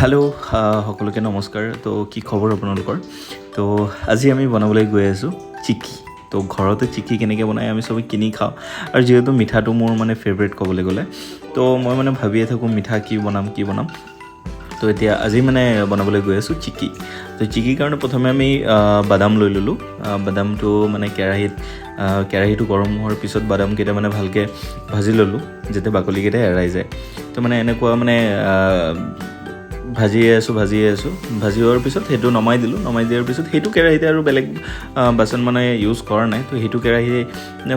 Hello' সকলোকে নমস্কাৰ। তো কি খবৰ আপোনালোকৰ? তো আজি আমি বনাবলৈ গৈ আছোঁ চিক্কি। তো ঘৰতে চিক্কি কেনেকৈ বনাই আমি চবেই কিনি খাওঁ, আৰু যিহেতু মিঠাটো মোৰ মানে ফেভৰেট ক'বলৈ গ'লে, তো মই মানে ভাবিয়ে থাকোঁ মিঠা কি বনাম। তো এতিয়া আজি মানে বনাবলৈ গৈ আছোঁ চিক্কি। তো চিক্কিৰ কাৰণে প্ৰথমে আমি বাদাম লৈ ল'লোঁ। বাদামটো মানে কেৰাহীটো গৰম হোৱাৰ পিছত বাদামকেইটা মানে ভালকৈ ভাজি ল'লোঁ, যাতে বাকলিকেইটা এৰাই যায়। তো মানে এনেকুৱা মানে ভাজিয়ে আছোঁ ভাজি হোৱাৰ পিছত সেইটো নমাই দিয়াৰ পিছত সেইটো কেৰাহীতে আৰু বেলেগ বাচন মানে ইউজ কৰা নাই। তো সেইটো কেৰাহী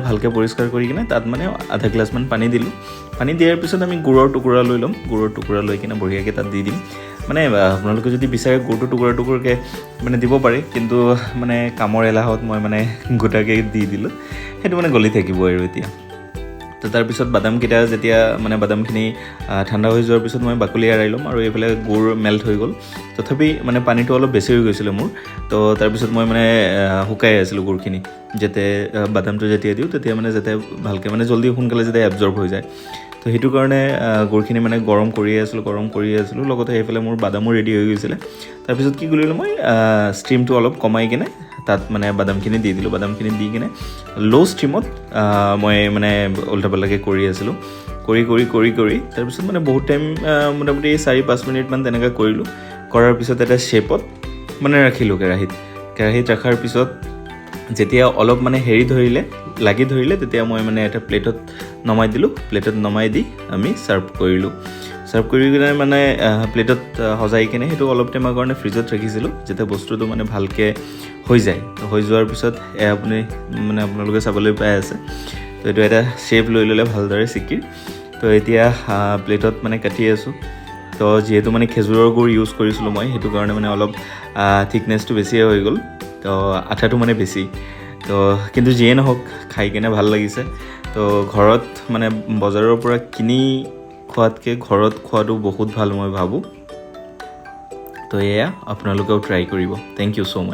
ভালকৈ পৰিষ্কাৰ কৰি কিনে তাত মানে আধা গ্লাছমান পানী দিলোঁ। পানী দিয়াৰ পিছত আমি গুড়ৰ টুকুৰা লৈ ল'ম। গুড়ৰ টুকুৰা লৈ কিনে বঢ়িয়াকৈ তাত দি দিম। মানে আপোনালোকে যদি বিচাৰে গুড়টো টুকুৰাকৈ মানে দিব পাৰে, কিন্তু মানে কামৰ এলাহত মই মানে গোটাকৈ দি দিলোঁ। সেইটো মানে গলি থাকিব আৰু এতিয়া। তো তাৰপিছত বাদামকেইটা যেতিয়া মানে বাদামখিনি ঠাণ্ডা হৈ যোৱাৰ পিছত মই বাকলি এৰাই ল'ম, আৰু এইফালে গুড় মেল্ট হৈ গ'ল। তথাপি মানে পানীটো অলপ বেছি হৈ গৈছিলে মোৰ। তো তাৰপিছত মই মানে শুকাই আছিলোঁ গুড়খিনি, যাতে বাদামটো যেতিয়া দিওঁ তেতিয়া মানে যাতে ভালকৈ মানে জল্দি সোনকালে যাতে এবজৰ্ব হৈ যায়। তো সেইটো কাৰণে গুড়খিনি মানে গৰম কৰিয়ে আছিলোঁ। লগতে সেইফালে মোৰ বাদামো ৰেডি হৈ গৈছিলে। তাৰপিছত কি কৰিলোঁ, মই ষ্ট্ৰীমটো অলপ কমাই কিনে তাত মানে বাদামখিনি দি দিলোঁ। বাদামখিনি দি কিনে ল' ষ্ট্ৰীমত মই মানে উল্টা পাল্টাকৈ কৰি আছিলোঁ। কৰি তাৰপিছত মানে বহুত টাইম মোটামুটি 4-5 মিনিটমান তেনেকৈ কৰিলোঁ। কৰাৰ পিছত এটা শ্বেপত মানে ৰাখিলোঁ কেৰাহীত ৰখাৰ পিছত যেতিয়া অলপ মানে লাগি ধৰিলে তেতিয়া মই মানে এটা প্লেটত নমাই দিলোঁ। প্লেটত নমাই দি আমি ছাৰ্ভ কৰি কিনে মানে প্লেটত সজাই কিনে সেইটো অলপ টাইমৰ কাৰণে ফ্ৰিজত ৰাখিছিলোঁ, যাতে বস্তুটো মানে ভালকৈ হৈ যায়। তো হৈ যোৱাৰ পিছত আপোনালোকে চাবলৈ পাই আছে। তো এইটো এটা শ্বেপ লৈ ল'লে ভালদৰে চিক্কিৰ। তো এতিয়া প্লেটত মানে কাটি আছোঁ। তো যিহেতু মানে খেজুৰৰ গুড় ইউজ কৰিছিলোঁ মই, সেইটো কাৰণে মানে অলপ থিকনেছটো বেছিয়ে হৈ গ'ল। তো আঠাটো মানে বেছি। তো কিন্তু যিয়ে নহওক খাই কিনে ভাল লাগিছে। তো ঘৰত মানে বজাৰৰ পৰা কিনি খোৱাতকৈ ঘৰত খোৱাটো বহুত ভাল মই ভাবোঁ। তো এয়া আপোনালোকেও ট্ৰাই কৰিব। Thank you so' much.